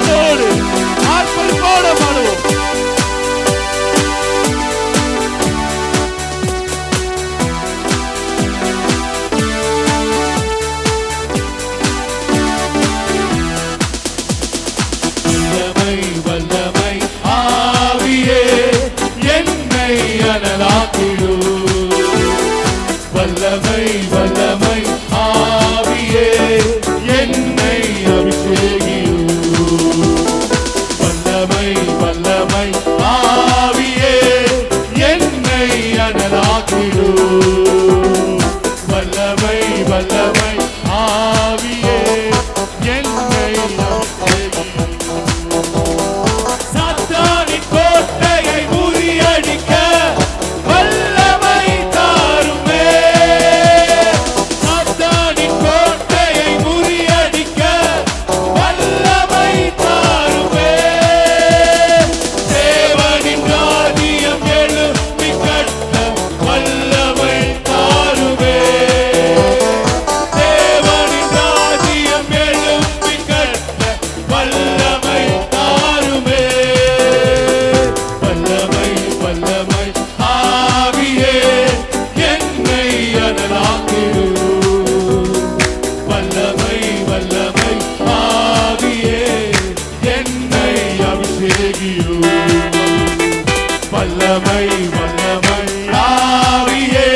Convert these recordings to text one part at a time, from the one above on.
ஆண்டோடு ஆர்ப்பரிப்போடு பாடுவோம். வல்லமை ஆவியே என்னை அனலாக்கிடு. வல்லமை வல்லமை ஆவியே என்னை அபிஷேகிடு. வல்லமை வல்லமை ஆவியே என்னை அனலாக்கிடு. வல்லமை வல்லமை ஆவியே என்னை அபிஷேகிடு. சாத்தானின் கோட்டையை முறியடிக்க வல்லமை தாருமே. சாத்தானின் கோட்டையை முறியடிக்க வல்லமை தாருமே. தேவனின் ராஜ்யம் எழுப்பி கட்ட வல்லமை தாருமே. தேவனின் ராஜ்யம் எழுப்பி கட்ட வல்லமை தாருமே. வல்லமை வல்லமை ஆவியே என்னை அனலாக்கிடு. வல்லமை வல்லமை ஆவியே என்னை அபிஷேகிடு. வல்லமை வல்லமை ஆவியே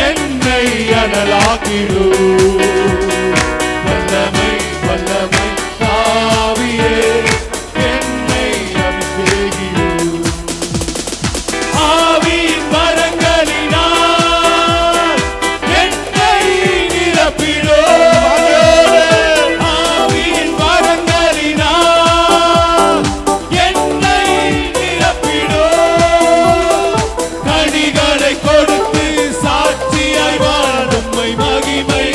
என்னை அனலாக்கிடு. வல்லமை வல்லமை ஆவியே என்னை அபிஷேகிடு. ஆவியின் வரங்களினால் என்னை நிரப்பிடு. ஆவியின் வரங்களினால் என்னை நிரப்பிடு. கனிகளை கொடுத்து சாட்சியாய் வாழ உம்மை மகிமை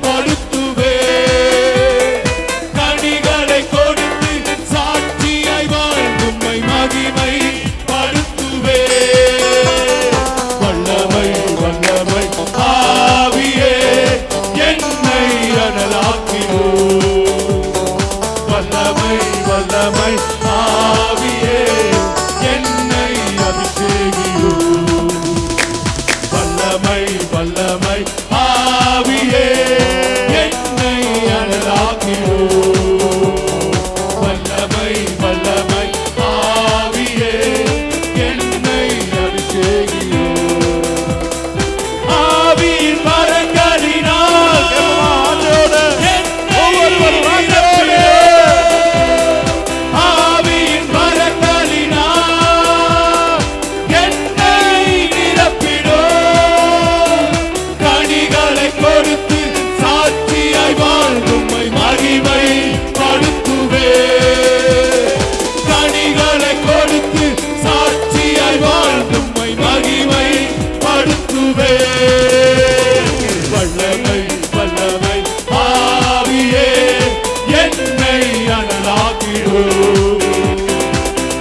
படுத்துவே. கனிகளை கொடுத்து சாட்சியாய் வாழ உம்மை மகிமை படுத்துவே. வல்லமை வல்லமை ஆவியே என்னை அனலாக்கிடு. வல்லமை வல்லமை ஆவியே என்னை அபிஷேகிடு. வல்லமை வல்லமை ஆவியே என்னை அனலாக்கிடு. வல்லமை வல்லமை ஆவியே என்னை அபிஷேகிடு. ஆவியின் வரங்களினால் ஆவியின் வரங்களினால் என்னை நிரப்பிடு. கனிகளை கொடுத்து சாட்சியாய் வாழ்ந்து உம்மை மகிமை படுத்துவே. கனிகளை கொடுத்து சாட்சியாய் வாழ்ந்து உம்மை மகிமை படுத்துவே. வல்லமை வல்லமை ஆவியே என்னை அனலாக்கிடு.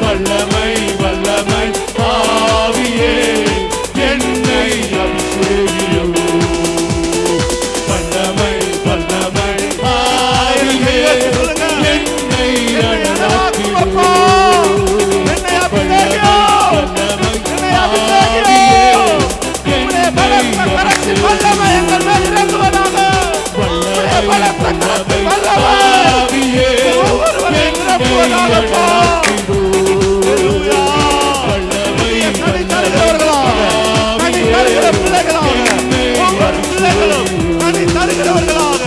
வல்லமை வல்லமை ஆவியே என்னை அபிஷேகிடு. வல்லமை வல்லமை ஆவியே என்னை அனலாக்கிடு. வல்லமை வல்லமை ஆவியே என்னை அபிஷேகிடு. வல்லமை எங்கள் மேல் இறங்குவதாக. வல்லமை வல்லமை ஆவியே என்னை நிரப்புவதாகப்பா. அனலாக்கிடு. வல்லமை கனி தருகிறவர்களாக, கனி தருகிற பிள்ளைகளாக, ஒவ்வொரு பிள்ளைகளும் கனி தருகிறவர்களாக,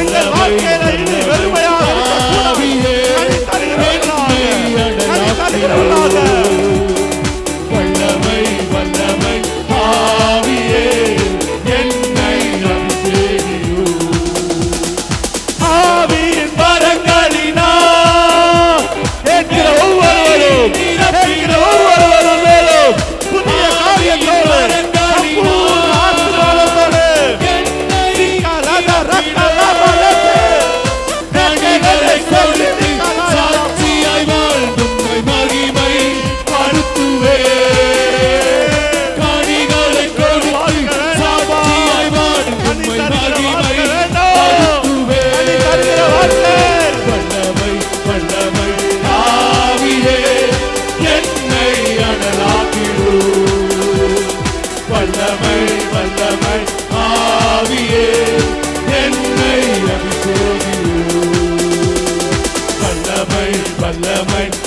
எங்கள் வாழ்க்கையில இனி வெறுமையாக இருக்கக்கூடாது. கனி தருகிறவர்களாக, கனி தருகிறவர்களாக. வல்லமை வல்லமை ஆவியே என்னை அபிஷேகிடு. ஆவியின் வரங்களினால் என்கிற வல்லமை